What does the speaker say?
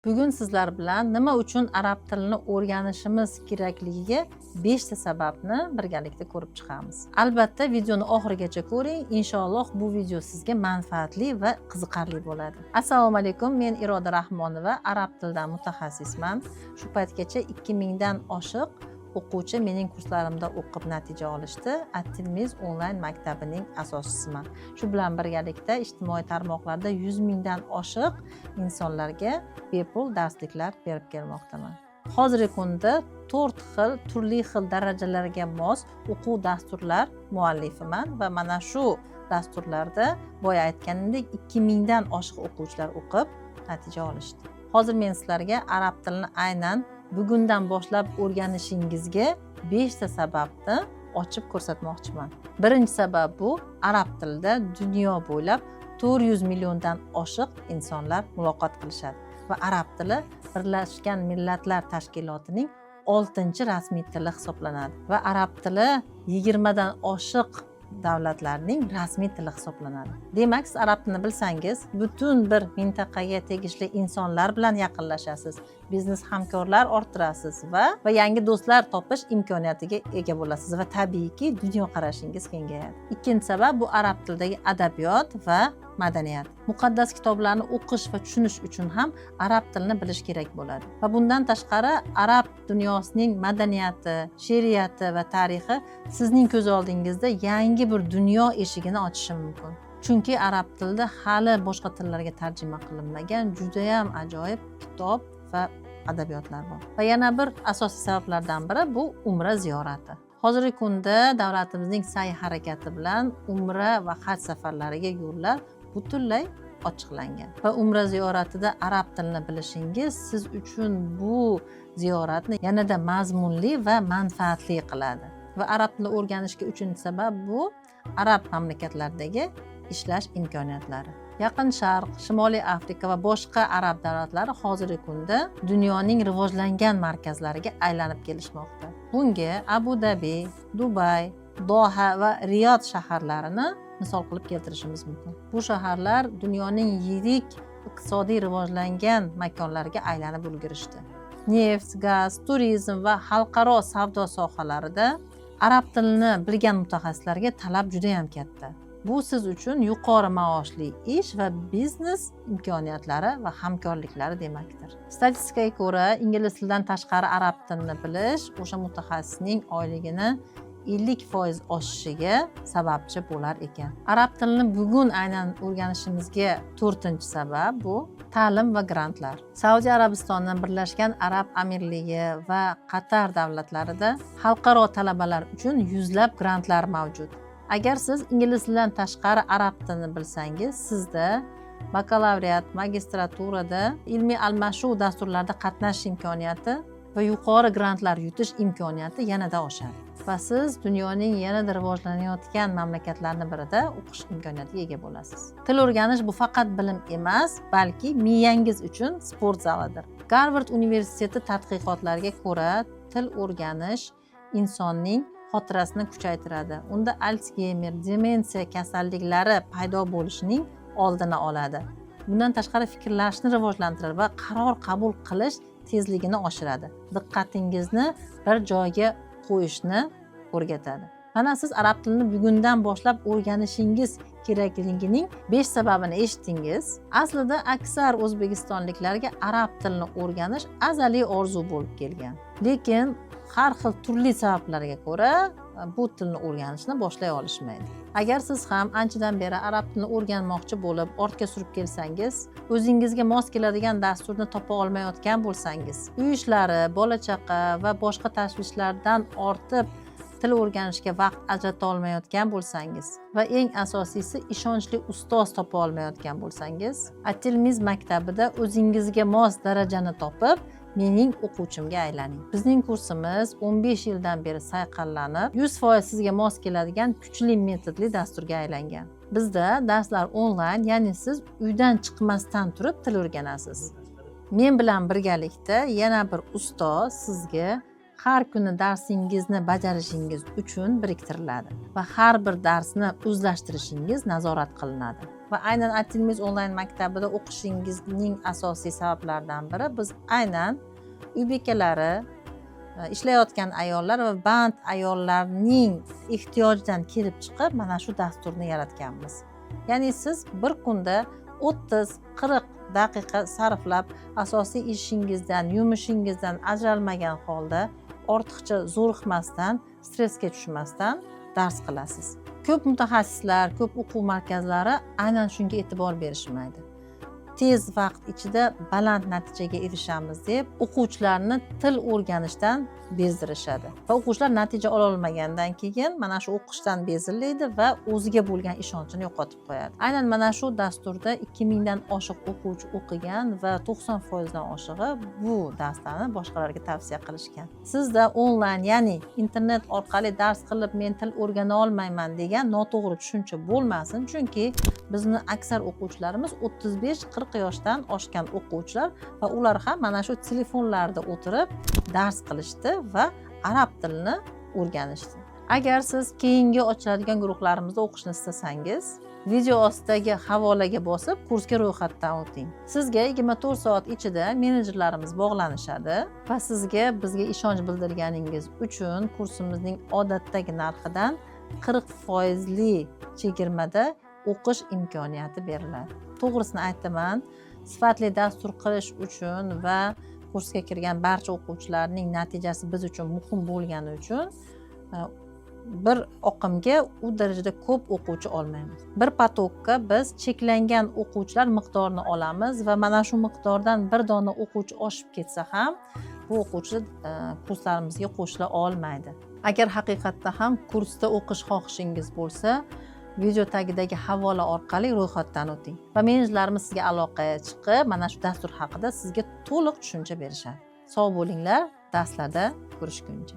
Bugun sizlar bilan nima uchun arab tilini o'rganishimiz kerakligiga 5 ta sababni birgalikda ko'rib chiqamiz. Albatta videoni oxirigacha ko'ring. Inshaalloh bu video sizga manfaatli va qiziqarli bo'ladi. Assalomu alaykum. Men Iroda Rahmonova, arab tilidan mutaxassisman. Shu paytgacha 2000 dan oshiq o'quvchi mening kurslarimda o'qib natija olishdi. At-Tilmiz onlayn maktabining asoschisiman. Shu bilan birgalikda ijtimoiy tarmoqlarda 100 mingdan oshiq insonlarga bepul darsliklar berib kelmoqdaman. Hozirgi kunda 4 xil, turli xil darajalarga mos o'quv dasturlar muallifiman va mana shu dasturlarda boya aytganimdek 2000 dan oshiq o'quvchilar o'qib natija olishdi. Hozir men sizlarga arab tilini aynan bugundan boshlab o'rganishingizga 5 ta sababni ochib ko'rsatmoqchiman. Birinchi sabab bu arab tilida dunyo bo'ylab 400 milliondan oshiq insonlar muloqot qilishadi va arab tili Birlashgan Millatlar Tashkilotining 6-rasmiy tili hisoblanadi va arab tili 20 dan oshiq davlatlarning rasmiy tili hisoblanadi. Demak, siz arab tilini bilsangiz, butun bir mintaqaga tegishli insonlar bilan yaqinlashasiz, biznes hamkorlar orttirasiz va yangi do'stlar topish imkoniyatiga ega bo'lasiz va tabiiyki dunyoqarashingiz kengayadi. Ikkinchi sabab bu arab tilidagi adabiyot va madaniyat. Muqaddas kitoblarni o'qish va tushunish uchun ham arab tilini bilish kerak bo'ladi. Va bundan tashqari arab dunyosining madaniyati, she'riyati va tarixi sizning ko'z oldingizda yangi bir dunyo eshigini ochishi mumkin. Chunki arab tilida hali boshqa tillarga tarjima qilinmagan juda ham ajoyib kitob va adabiyotlar bor. Va yana bir asosiy sabablardan biri bu umra ziyorati. Hozirgi kunda davlatimizning sa'y harakati bilan umra va haj safarlariga yo'llar butunlay ochiqlangan va umra ziyoratida arab tilini bilishingiz siz uchun bu ziyoratni yanada mazmunli va manfaatli qiladi. Va arab tilini o'rganishga uchinchi sabab bu arab mamlakatlaridagi ishlash imkoniyatlari. Yaqin Sharq, Shimoliy Afrika va boshqa arab davlatlari hozirgi kunda dunyoning rivojlangan markazlariga aylanib kelishmoqda. Bunga Abu Dhabi, Dubay, Doha va Riyod shaharlarini misol qilib keltirishimiz mumkin. Bu shaharlar dunyoning yirik iqtisodiy rivojlangan makonlariga aylanib ulgurishdi. Neft, gaz, turizm va xalqaro savdo sohalarida arab tilini bilgan mutaxassislarga talab juda ham katta. Bu siz uchun yuqori maoshli ish va biznes imkoniyatlari va hamkorliklari demakdir. Statistikaga ko'ra, ingliz tilidan tashqari arab tilini bilish o'sha mutaxassisning oyligini 50% oshishiga sababchi bo'lar ekan. Arab tilini bugun aynan o'rganishimizga 4-chi sabab bu ta'lim va grantlar. Saudiya Arabistoni, Birlashgan Arab Amirligi va Qatar davlatlarida xalqaro talabalar uchun yuzlab grantlar mavjud. Agar siz ingliz tilidan tashqari arab tilini bilsangiz, sizda bakalavriat, magistraturada ilmiy almashuv dasturlarida qatnashish imkoniyati va yuqori grantlar yutish imkoniyati yanada oshadi. Va siz dunyoning yanada rivojlanayotgan mamlakatlarning birida o'qish imkoniyatiga ega bo'lasiz. Til o'rganish bu faqat bilim emas, balki miyangiz uchun sport zalidir. Garvard universiteti tadqiqotlariga ko'ra, til o'rganish insonning xotirasini kuchaytiradi. Unda Alzheimer, demensiya kasalliklari paydo bo'lishining oldini oladi. Bundan tashqari fikrlashni rivojlantiradi va qaror qabul qilish tezligini oshiradi. Diqqatingizni bir joyga qo'yishni o'rgatadi. Mana siz arab tilini bugundan boshlab o'rganishingiz kerakligining 5 sababini eshitdingiz. Aslida aksar o'zbekistonliklarga arab tilini o'rganish azaliy orzu bo'lib kelgan. Lekin har xil turli sabablarga ko'ra bu tilni o'rganishni boshlay olishmaydi. Agar siz ham anchadan beri arab tilini o'rganmoqchi bo'lib, ortga surib kelsangiz, o'zingizga mos keladigan dasturni topa olmayotgan bo'lsangiz, uy ishlari, bola chaqa va boshqa tashvishlardan ortib til o'rganishga vaqt ajrata olmayotgan bo'lsangiz va eng asosiysi ishonchli ustoz topa olmayotgan bo'lsangiz, At-Tilmiz maktabida o'zingizga mos darajani topib mening o'quvchimga aylaning. Bizning kursimiz 15 yildan beri sayqallanib, 100% sizga mos keladigan kuchli metodli dasturga aylangan. Bizda darslar onlayn, ya'ni siz uydan chiqmasdan turib til o'rganasiz. Men bilan birgalikda yana bir ustoz sizga har kuni darsingizni bajarishingiz uchun biriktiriladi va har bir darsni o'zlashtirishingiz nazorat qilinadi. va aynan Altinmiz onlayn maktabida o'qishingizning asosiy sabablaridan biri biz aynan uy bekalari, ishlayotgan ayollar va band ayollarning ehtiyojidan kelib chiqib mana shu dasturni yaratganmiz. Ya'ni siz bir kunda 30-40 daqiqa sarflab asosiy ishingizdan, yumushingizdan ajralmagan holda ortiqcha zo'riqmasdan, stressga tushmasdan dars qilasiz. Ko'p mutaxassislar, ko'p o'quv markazlari aynan shunga e'tibor berishmaydi. Tez vaqt ichida baland natijaga erishamiz deb o'quvchilarni til o'rganishdan bezdirishadi. Va o'quvchilar natija ola olmagandan keyin mana shu o'qishdan bezillaydi va o'ziga bo'lgan ishonchini yo'qotib qo'yadi. Aynan mana shu dasturda 2000 dan oshiq o'quvchi o'qigan va 90% dan oshig'i bu darslarni boshqalarga tavsiya qilishgan. Sizda onlayn, ya'ni internet orqali dars qilib men til o'rgana olmayman degan noto'g'ri tushuncha bo'lmasin, chunki bizni aksar o'quvchilarimiz 35-40 yoshdan oshgan o'quvchilar va ular ham mana shu telefonlarda o'tirib dars qilishdi va arab tilini o'rganishdi. Agar siz keyingi ochiladigan guruhlarimizda o'qishni istasangiz, video ostidagi havolaga bosib kursga ro'yxatdan o'ting. Sizga 24 soat ichida menejerlarimiz bog'lanishadi va sizga bizga ishonch bildirganingiz uchun kursimizning odatdagi narxidan 40% chegirmada o'qish imkoniyati beriladi. To'g'risini aytaman, sifatli dastur qilish uchun va kursga kirgan barcha o'quvchilarning natijasi biz uchun muhim bo'lgani uchun bir oqimga u darajada ko'p o'quvchi olmaymiz. Bir potokka biz cheklangan o'quvchilar miqdorini olamiz va mana shu miqdordan bir dona o'quvchi oshib ketsa ham bu o'quvchi kurslarimizga qo'shila olmaydi. Agar haqiqatda ham kursda o'qish xohishingiz bo'lsa, video tagidagi havola orqali ro'yxatdan o'ting va menejerlarimiz sizga aloqaga chiqib, mana shu dastur haqida sizga to'liq tushuncha berishadi. Sog' bo'linglar, darslarda ko'rishguncha.